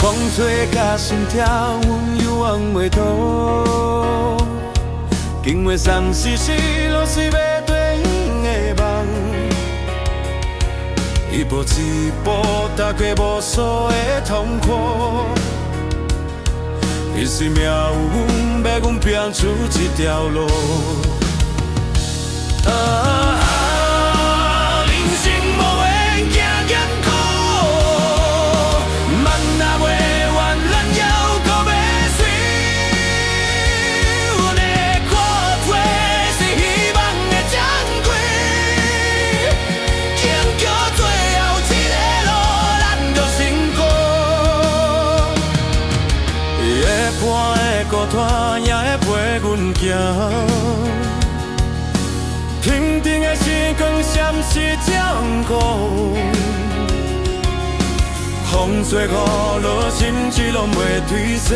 风吹甲心跳，阮犹忘袂倒。今月送时时，落水要对影的梦。一步一步，踏过无数的痛苦。一时命运要阮拼出一条路。孤单也会陪阮行，天顶的星光闪烁照顾，风吹雨落，心志拢袂褪色。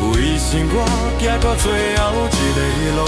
为生我行到最后一个路。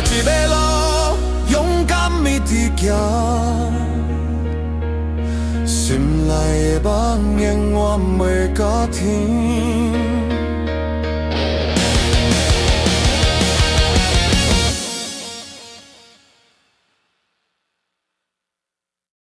一个路，勇敢一直行，心内的梦永远袂到天。